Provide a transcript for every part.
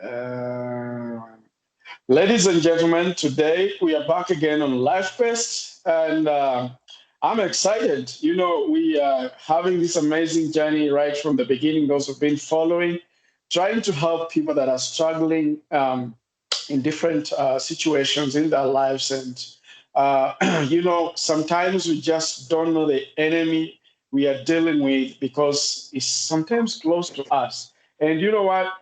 Uh, Ladies and gentlemen, today we are back again on LifeQuest, and I'm excited. You know, we are having this amazing journey right from the beginning, those who've been following, trying to help people that are struggling in different situations in their lives. And, sometimes we just don't know the enemy we are dealing with because it's sometimes close to us. And you know what?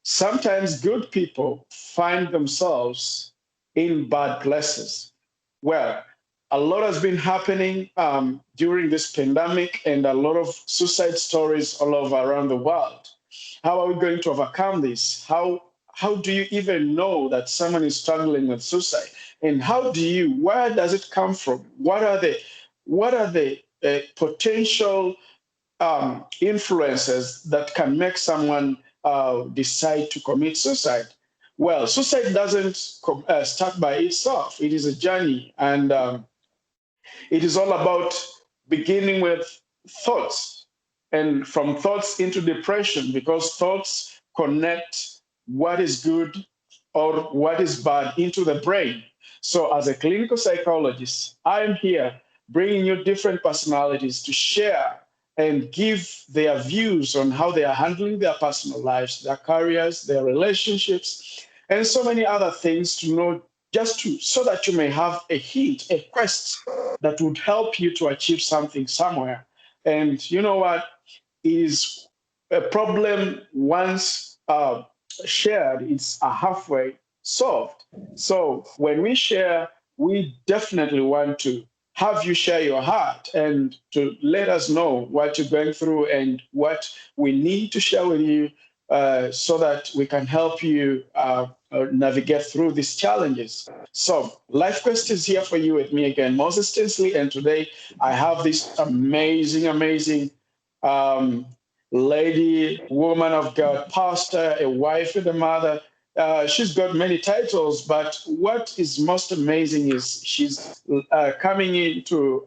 Sometimes good people find themselves in bad places. Well, a lot has been happening during this pandemic and a lot of suicide stories all over around the world. How are we going to overcome this? How do you even know that someone is struggling with suicide? And where does it come from? What are the potential influences that can make someone decide to commit suicide? Well, suicide doesn't start by itself. It is a journey, and it is all about beginning with thoughts, and from thoughts into depression, because thoughts connect what is good or what is bad into the brain. So, as a clinical psychologist, I'm here bringing you different personalities to share and give their views on how they are handling their personal lives, their careers, their relationships, and so many other things to know, so that you may have a hint, a quest that would help you to achieve something somewhere. And you know what? Is a problem once shared, it's a halfway solved. So when we share, we definitely want to have you share your heart and to let us know what you're going through and what we need to share with you so that we can help you navigate through these challenges. So, LifeQuest is here for you with me again, Moses Tinsley, and today I have this amazing um, lady, woman of God, pastor, a wife, and a mother. She's got many titles, but what is most amazing is she's coming into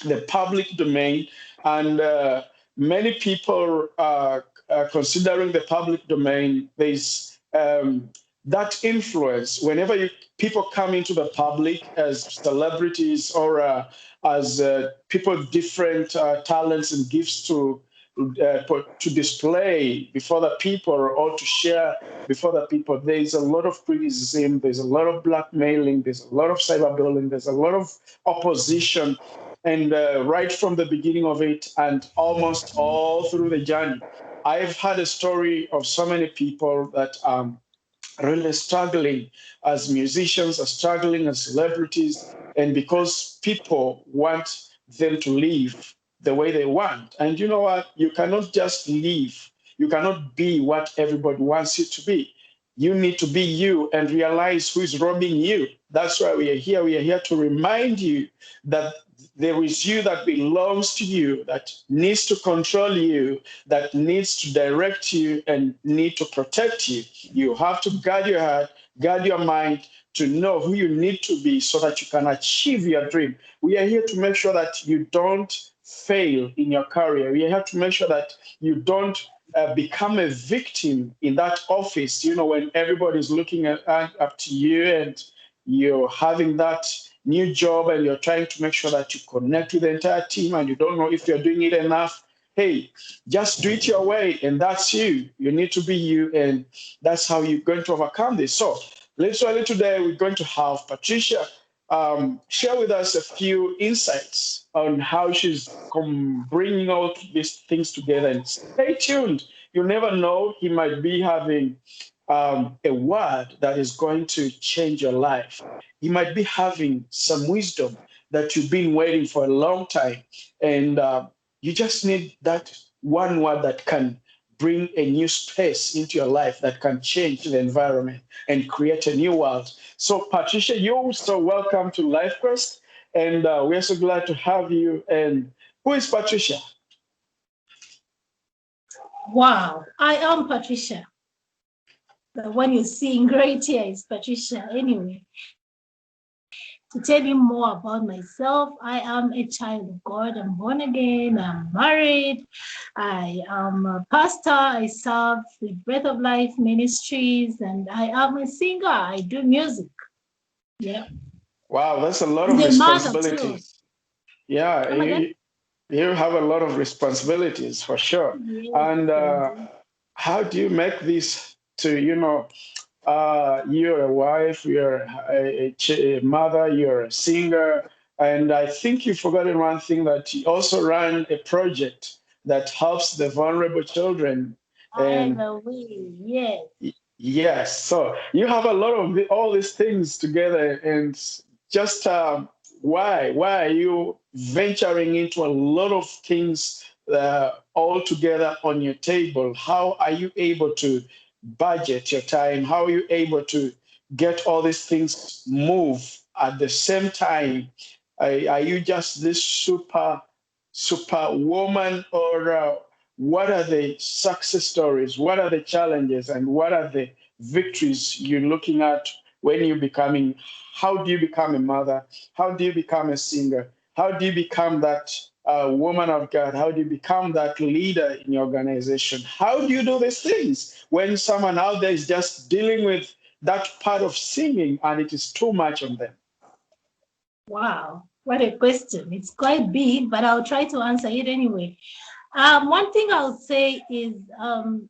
the public domain, and many people are considering the public domain. There's that influence whenever people come into the public as celebrities or as people with different talents and gifts to display before the people or to share before the people. There's a lot of criticism, there's a lot of blackmailing, there's a lot of cyberbullying, there's a lot of opposition. And right from the beginning of it and almost all through the journey, I've had a story of so many people that really struggling as musicians, are struggling as celebrities, and because people want them to live the way they want. And you know what? You cannot just live. You cannot be what everybody wants you to be. You need to be you and realize who is robbing you. That's why we are here. We are here to remind you that there is you that belongs to you, that needs to control you, that needs to direct you and need to protect you. You have to guard your heart, guard your mind to know who you need to be so that you can achieve your dream. We are here to make sure that you don't fail in your career. We are here to make sure that you don't become a victim in that office, when everybody's looking up to you and you're having that new job and you're trying to make sure that you connect with the entire team and you don't know if you're doing it enough. Hey, just do it your way, and that's you. You need to be you, and that's how you're going to overcome this. So, literally today, we're going to have Patricia share with us a few insights on how she's bringing all these things together. And stay tuned. You never know, he might be having a word that is going to change your life. You might be having some wisdom that you've been waiting for a long time, and you just need that one word that can bring a new space into your life that can change the environment and create a new world. So, Patricia, you're so welcome to LifeQuest, and we're so glad to have you. And who is Patricia? Wow, I am Patricia. The one you see in great here is Patricia. Anyway, To tell you more about myself, I am a child of God. I'm born again. I'm married. I am a pastor. I serve with Breath of Life Ministries, and I am a singer. I do music. Yeah. Wow, that's a lot And of a mother too. responsibilities. Yeah, Come again? you have a lot of responsibilities for sure. Yes, And I do. how do you make this to, you're a wife, you're a mother, you're a singer, and I think you've forgotten one thing that you also run a project that helps the vulnerable children. And Either way, yes. yes, so you have a lot of all these things together, and just why are you venturing into a lot of things all together on your table? How are you able to budget your time? How are you able to get all these things move at the same time? Are you just this super woman, or what are the success stories? What are the challenges, and what are the victories you're looking at when you're becoming? How do you become a mother? How do you become a singer? How do you become that woman of God? How do you become that leader in your organization? How do you do these things when someone out there is just dealing with that part of singing and it is too much on them? Wow, what a question. It's quite big, but I'll try to answer it anyway. One thing I'll say is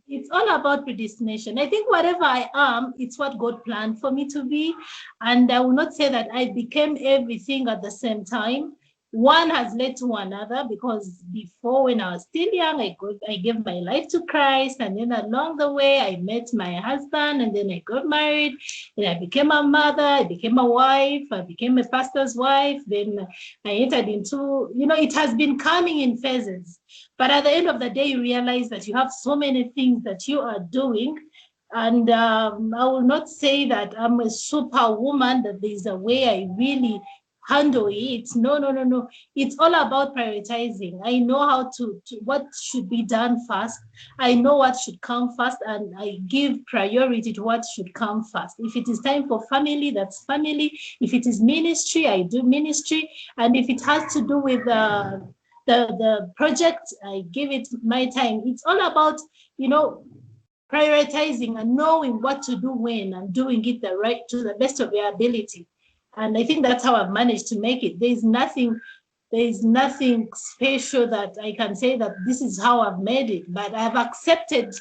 it's all about predestination. I think whatever I am, it's what God planned for me to be. And I will not say that I became everything at the same time. One has led to another because before, when I was still young, I gave my life to Christ. And then along the way, I met my husband, and then I got married. Then I became a mother, I became a wife, I became a pastor's wife. Then I entered into, it has been coming in phases. But at the end of the day, you realize that you have so many things that you are doing. And I will not say that I'm a superwoman, that there's a way I really handle it. No, no, no, no. It's all about prioritizing. I know how to what should be done first. I know what should come first, and I give priority to what should come first. If it is time for family, that's family. If it is ministry, I do ministry. And if it has to do with the project, I give it my time. It's all about, prioritizing and knowing what to do when, and doing it to the best of your ability. And I think that's how I've managed to make it. There is nothing special that I can say that this is how I've made it, but I've accepted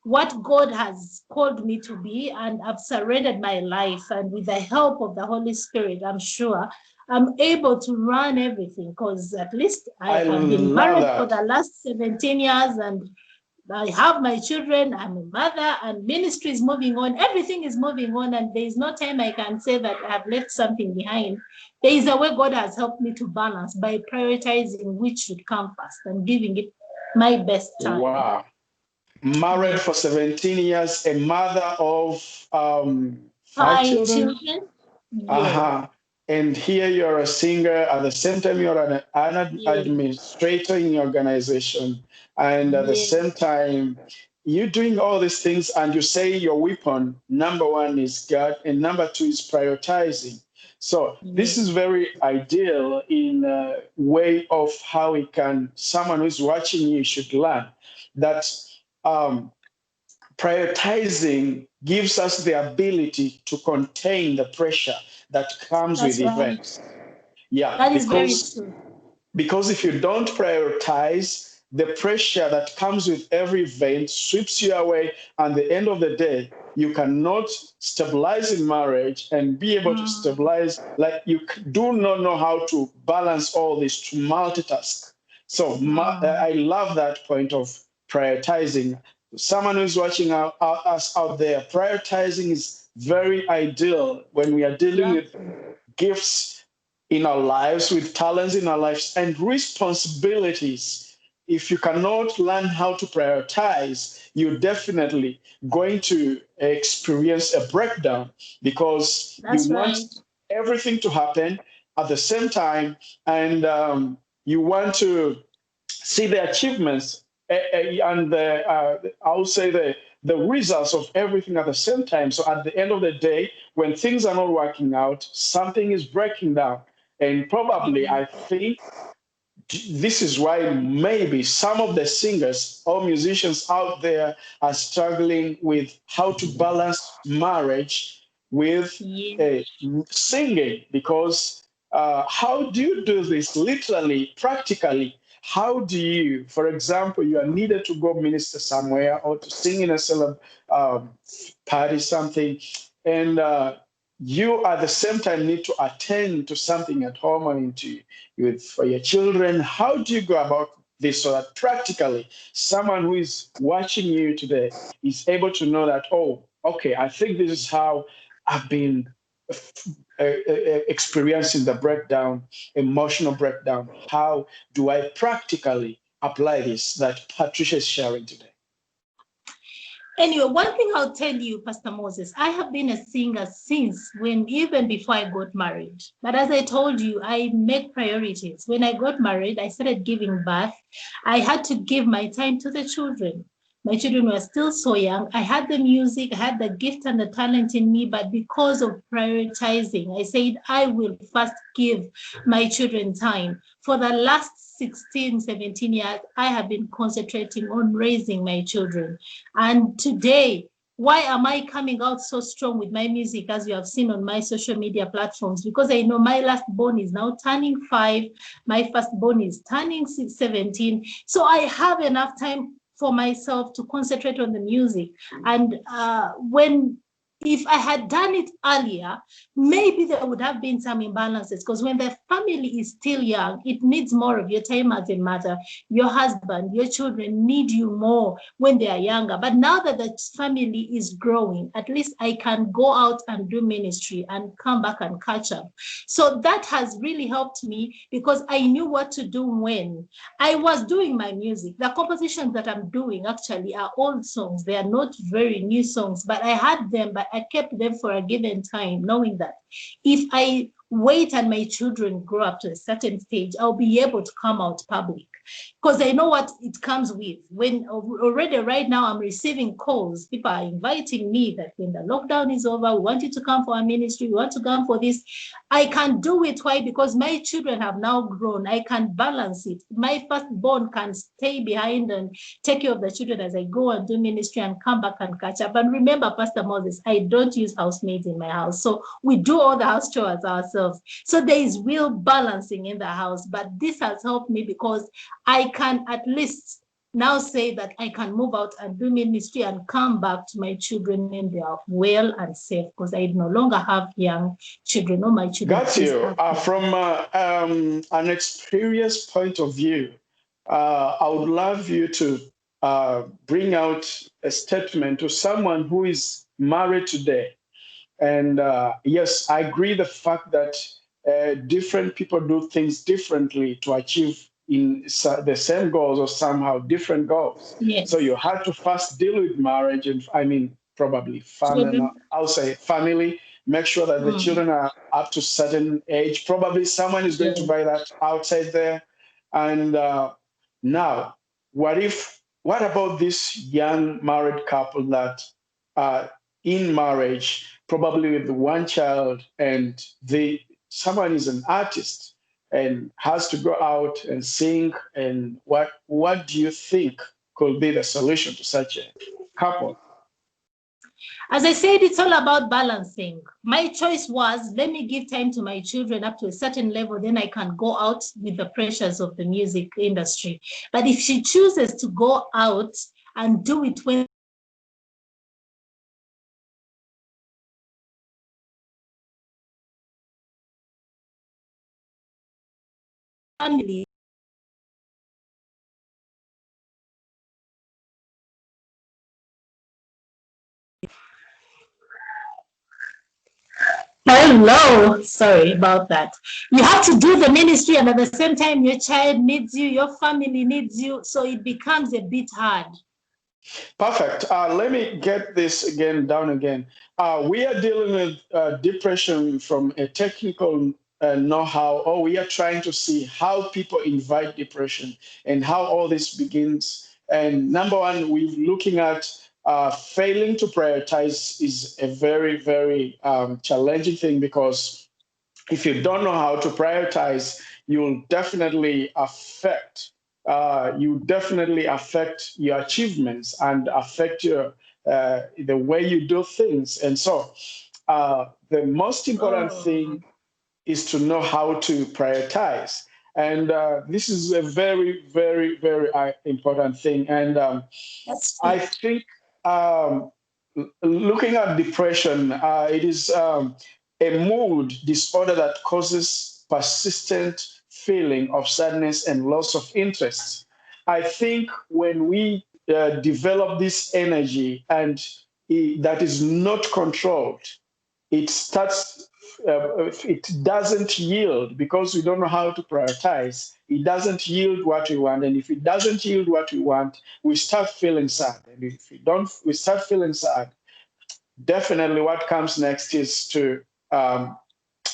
what God has called me to be, and I've surrendered my life. And with the help of the Holy Spirit, I'm sure I'm able to run everything, because at least I I have been love married for that. the last 17 years, and I have my children, I'm a mother, and ministry is moving on. Everything is moving on, and there is no time I can say that I've left something behind. There is a way God has helped me to balance by prioritizing which should come first and giving it my best time. Wow. Married Yeah. for 17 years, a mother of five 5 children. children? Yes. Uh-huh. And here you're a singer. At the same time, you're an Yes. administrator in your organization. And at the Yes. same time, you're doing all these things, and you say your weapon, number one is God, and number two is prioritizing. So this Yes. is very ideal in a way of how someone who's watching you should learn that um, prioritizing gives us the ability to contain the pressure that comes with That's right. events. Yeah, That is very because true. if you don't prioritize, the pressure that comes with every event sweeps you away. And at the end of the day, you cannot stabilize in marriage and be able to Mm, stabilize. Like you do not know how to balance all this, to multitask. So mm. I love that point of prioritizing. Someone who's watching us out there, prioritizing is very ideal when we are dealing with Exactly. gifts in our lives, with talents in our lives, and responsibilities. If you cannot learn how to prioritize, you're definitely going to experience a breakdown, because you That's want right. everything to happen at the same time, and you want to see the achievements, and I would say the results of everything at the same time. So at the end of the day, when things are not working out, something is breaking down. And probably, I think this is why maybe some of the singers or musicians out there are struggling with how to balance marriage with singing, because how do you do this literally, practically? How do you, for example, you are needed to go minister somewhere or to sing in a um, party, something, and you at the same time need to attend to something at home or into for your children. How do you go about this so that practically someone who is watching you today is able to know that, oh, okay, I think this is how I've been experiencing the breakdown, emotional breakdown. How do I practically apply this that Patricia is sharing today? Anyway, one thing I'll tell you, Pastor Moses, I have been a singer since even before I got married. But as I told you, I make priorities. When I got married, I started giving birth. I had to give my time to the children. My children were still so young. I had the music, I had the gift and the talent in me, but because of prioritizing, I said, I will first give my children time. For the last 16, 17 years, I have been concentrating on raising my children. And today, why am I coming out so strong with my music, as you have seen on my social media platforms? Because I know my last born is now turning 5, my first born is turning 17. So I have enough time for myself to concentrate on the music. And if I had done it earlier, maybe there would have been some imbalances, because when the family is still young, it needs more of your time as a mother. Your husband, your children need you more when they are younger. But now that the family is growing, at least I can go out and do ministry and come back and catch up. So that has really helped me, because I knew what to do when I was doing my music. The compositions that I'm doing actually are old songs. They are not very new songs, but I had them, but I kept them for a given time, knowing that if I wait and my children grow up to a certain stage, I'll be able to come out public, because I know what it comes with. When already right now I'm receiving calls, people are inviting me that when the lockdown is over, we want you to come for our ministry, we want to come for this. I can do it. Why? Because my children have now grown. I can balance it. My firstborn can stay behind and take care of the children as I go and do ministry and come back and catch up. And remember, Pastor Moses, I don't use housemaids in my house. So we do all the house chores ourselves. So there is real balancing in the house. But this has helped me, because I can at least now say that I can move out and do ministry and come back to my children and they are well and safe, because I no longer have young children. No, my children. Got you. From an experienced point of view, I would love you to bring out a statement to someone who is married today. And yes, I agree the fact that different people do things differently to achieve in the same goals or somehow different goals. Yes. So you had to first deal with marriage, and I mean, probably family, I'll say family, make sure that the children are up to certain age. Probably someone is going to buy that outside there. And now, what about this young married couple that are in marriage, probably with one child, and someone is an artist and has to go out and sing? And what do you think could be the solution to such a couple? As I said, it's all about balancing. My choice was, let me give time to my children up to a certain level, then I can go out with the pressures of the music industry. But if she chooses to go out and do it when family, hello, sorry about that. You have to do the ministry, and at the same time, your child needs you, your family needs you, so it becomes a bit hard. Perfect. Let me get this down again. We are dealing with depression from a technical know-how, or we are trying to see how people invite depression and how all this begins. And number one, we're looking at failing to prioritize is a very, very challenging thing, because if you don't know how to prioritize, you'll definitely affect your achievements and affect your the way you do things. And so the most important Oh, thing is to know how to prioritize. And this is a very, very, very important thing. And that's I true. think um, looking at depression, it is a mood disorder that causes persistent feeling of sadness and loss of interest. I think when we develop this energy and that is not controlled, it starts it doesn't yield, because we don't know how to prioritize. It doesn't yield what we want, and if it doesn't yield what we want, we start feeling sad. And if we start feeling sad, definitely what comes next is to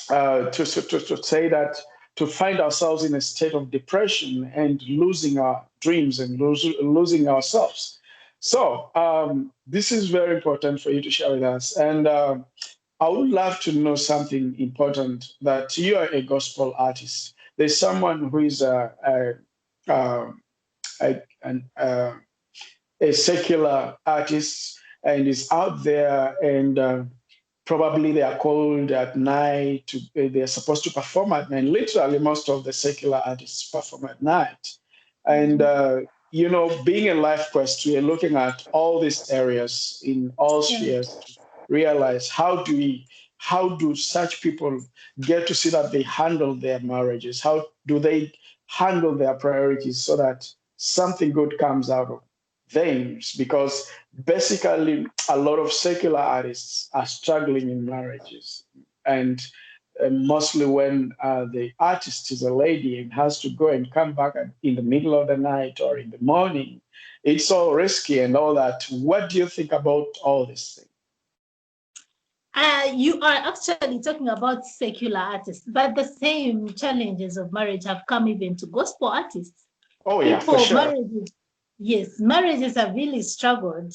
say that, to find ourselves in a state of depression and losing our dreams and losing ourselves. So this is very important for you to share with us. And I would love to know something important, that you are a gospel artist. There's someone who is a, an, a secular artist and is out there, and probably they are called at night. They're supposed to perform at night. Literally, most of the secular artists perform at night. And, Mhm. being a life quest, we are looking at all these areas in all Yeah. spheres to realize how do such people get to see that they handle their marriages? How do they handle their priorities so that something good comes out of things? Because basically, a lot of secular artists are struggling in marriages, and mostly when the artist is a lady and has to go and come back in the middle of the night or in the morning, it's all risky and all that. What do you think about all this thing? You are actually talking about secular artists, but the same challenges of marriage have come even to gospel artists. Oh yeah, for People, sure. marriages, yes, marriages have really struggled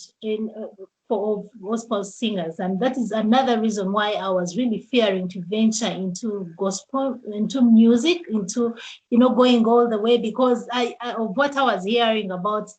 for gospel singers, and that is another reason why I was really fearing to venture into gospel, into music, into going all the way, because of what I was hearing about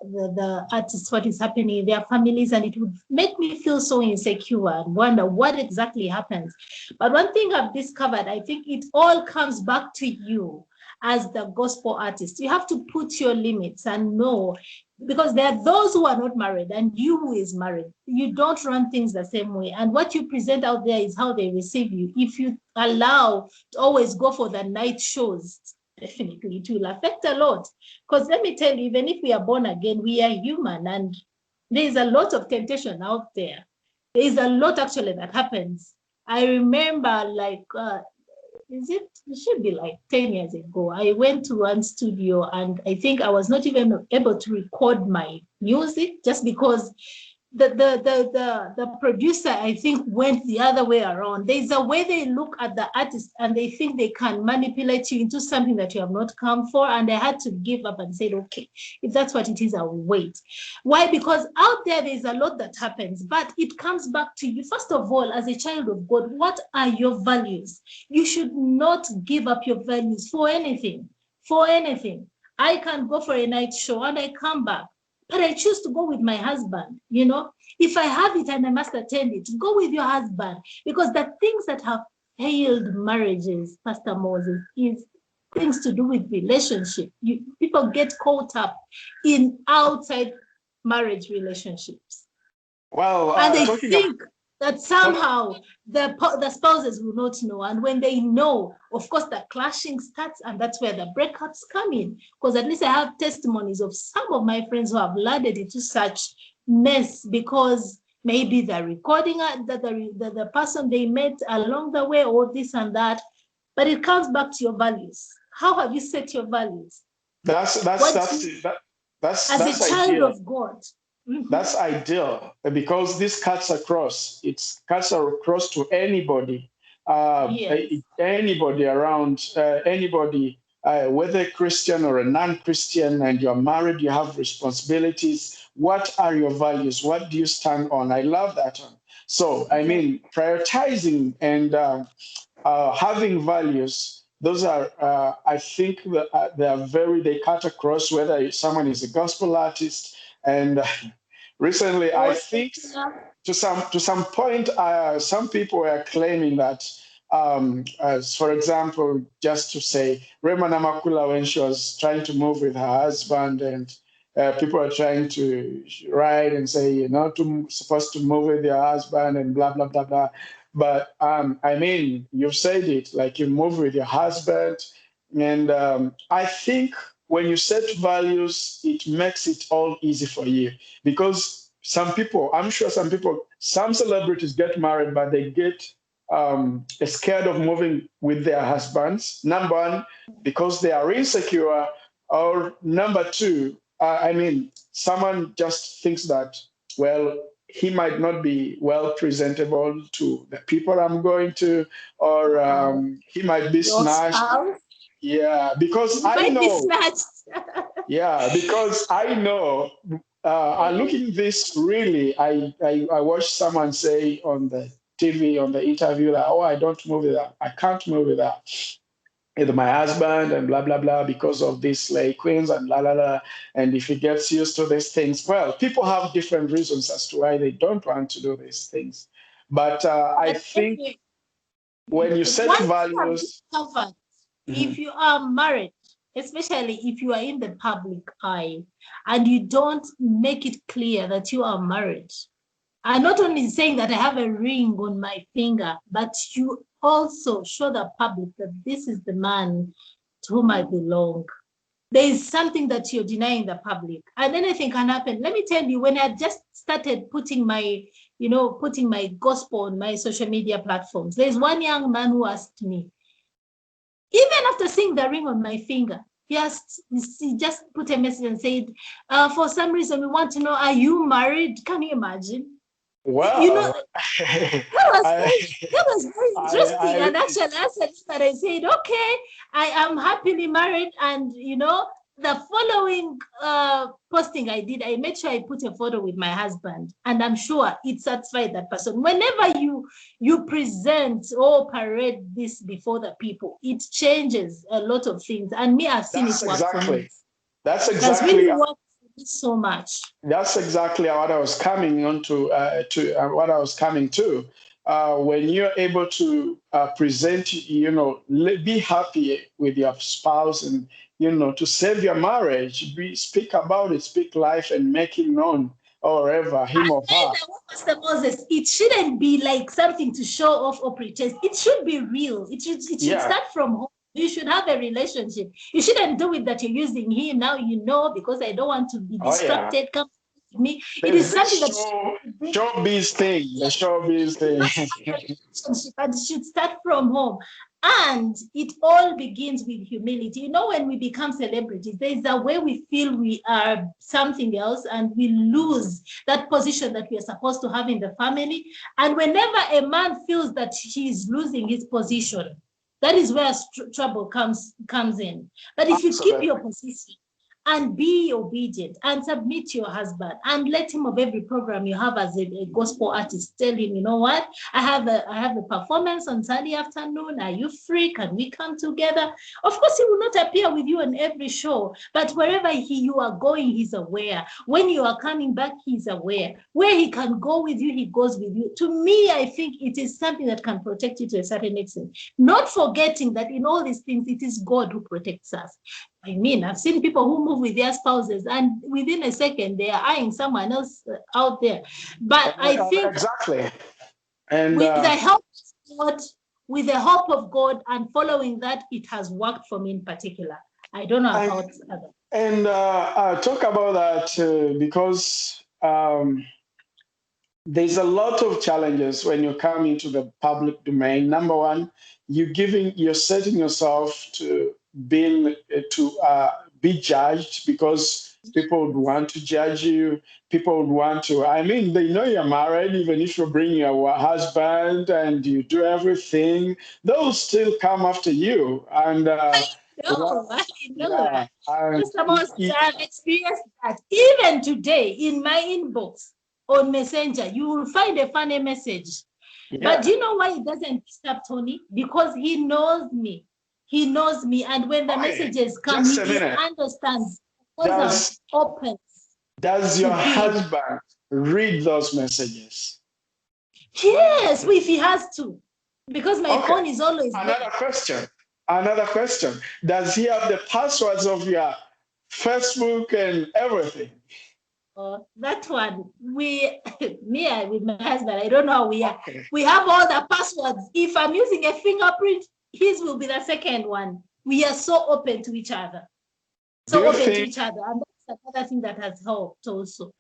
the artists, what is happening in their families, and it would make me feel so insecure and wonder what exactly happens. But one thing I've discovered, I think it all comes back to you as the gospel artist. You have to put your limits and know, because there are those who are not married and you who is married. You don't run things the same way. And what you present out there is how they receive you. If you allow to always go for the night shows, definitely it will affect a lot. Because let me tell you, even if we are born again, we are human, and there is a lot of temptation out there. There is a lot actually that happens. I remember, like, it should be like 10 years ago. I went to one studio, and I think I was not even able to record my music, just because the producer, I think, went the other way around. There's a way they look at the artist and they think they can manipulate you into something that you have not come for. And I had to give up and said, okay, if that's what it is, I'll wait. Why? Because out there's a lot that happens, but it comes back to you. First of all, as a child of God, what are your values? You should not give up your values for anything. For anything. I can go for a night show and I come back, but I choose to go with my husband. If I have it and I must attend it, go with your husband, because the things that have failed marriages, Pastor Moses, is things to do with relationship. People get caught up in outside marriage relationships, Well, and they talking about think that talk, somehow the spouses will not know. And when they know, of course, the clashing starts, and that's where the breakups come in. Because at least I have testimonies of some of my friends who have landed into such mess because maybe the recording, the person they met along the way, or this and that. But it comes back to your values. How have you set your values? that's that's What that's you, that, that's as a that's child ideal. of God? Mhm. That's ideal, because this cuts across. It cuts across to anybody, Yes. anybody around, anybody. whether Christian or a non-Christian, and you're married, you have responsibilities. What are your values? What do you stand on? I love that one. So, I mean, prioritizing and having values, those are, I think, they are they cut across whether someone is a gospel artist. And recently, I think to some point, some people were claiming that, as for example, just to say, Rema Namakula, when she was trying to move with her husband, and people are trying to write and say you're not supposed to move with your husband and blah blah blah blah. But I mean, you've said it, like you move with your husband, and I think when you set values, it makes it all easy for you, because some people, I'm sure some celebrities get married, but they get scared of moving with their husbands. Number one, because they are insecure, or number two, I mean, someone just thinks that, well, he might not be well presentable to the people I'm going to, or he might be Your snatched. spouse Yeah, because I might be know. snatched. Yeah, because I know. I'm looking this really. I watched someone say on the TV on the interview that, oh, I don't move with that. I can't move with that. Either my husband and blah blah blah because of these slay queens and la la la. And if he gets used to these things, well, people have different reasons as to why they don't want to do these things. But I But think anyway, when you set one thing I've values. discovered, Mhm. if you are married, especially if you are in the public eye and you don't make it clear that you are married, I'm not only saying that I have a ring on my finger, but you also show the public that this is the man to whom I belong. There is something that you're denying the public, and anything can happen. Let me tell you, when I just started putting my gospel on my social media platforms, there's one young man who asked me, even after seeing the ring on my finger, he just put a message and said, for some reason, we want to know, are you married? Can you imagine? Well, That was very interesting. I And actually, I said that, I said, okay, I am happily married. And the following posting I did, I made sure I put a photo with my husband, and I'm sure it satisfied that person. Whenever you present or parade this before the people, it changes a lot of things. And me, I've seen it that's work for me. that's It has exactly really worked for me so much. that's exactly what I was coming on to what I was coming to. When you're able to present, be happy with your spouse, and to save your marriage, speak about it, speak life, and make it known, or ever him or her. Pastor Moses, it shouldn't be like something to show off or pretend. It should be real. It should Yeah. start from home. You should have a relationship. You shouldn't do it that you're using him now, because I don't want to be Oh, yeah. distracted. Come with me. It There's is something that showbiz thing, the showbiz thing. relationship, and it should start from home. And it all begins with humility. When we become celebrities, there's a way we feel we are something else, and we lose that position that we are supposed to have in the family. And whenever a man feels that he's losing his position, that is where trouble comes in. But if you keep your position and be obedient and submit to your husband, and let him, of every program you have as a gospel artist, tell him, you know what, I have a performance on Sunday afternoon. Are you free? Can we come together? Of course, he will not appear with you on every show, but wherever you are going, he's aware. When you are coming back, he's aware. Where he can go with you, he goes with you. To me, I think it is something that can protect you to a certain extent. Not forgetting that in all these things, it is God who protects us. I mean, I've seen people who move with their spouses, and within a second, they are eyeing someone else out there. But I think exactly. And with the help of God, with the help of God, and following that, it has worked for me in particular. I don't know about others. And talk about that because there's a lot of challenges when you come into the public domain. Number one, you're setting yourself to be judged, because people would want to judge you. People would want to. I mean, they know you're married, even if you bring your husband and you do everything, they'll still come after you. And No, I know. Yeah, and Mr. Moss, I've experienced that. Even today, in my inbox on Messenger, you will find a funny message. But do you know why it doesn't disturb Tony? Because he knows me. He knows me. And when the messages come, just a he minute. understands because I'm open. Does your husband read those messages? Yes, if he has to. Because my phone is always Another question. Another question. Does he have the passwords of your Facebook and everything? That one, me with my husband, I don't know how we are. We have all the passwords. If I'm using a fingerprint, his will be the second one. We are so open to each other. So open to each other. And that's another thing that has helped also.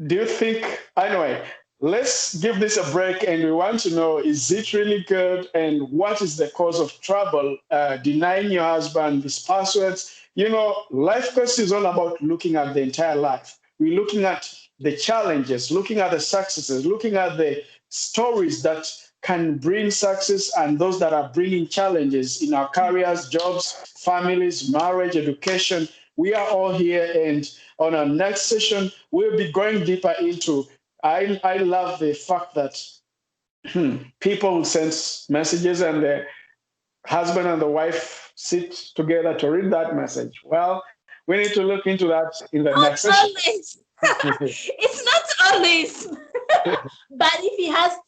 Do you think, anyway, let's give this a break, and we want to know, is it really good, and what is the cause of trouble denying your husband these passwords? You know, life coach is all about looking at the entire life. We're looking at the challenges, looking at the successes, looking at the stories that can bring success and those that are bringing challenges in our careers, jobs, families, marriage, education. We are all here, and on our next session, we'll be going deeper into. I love the fact that people send messages and the husband and the wife sit together to read that message. Well, we need to look into that in the next session. It's not always. But if he has to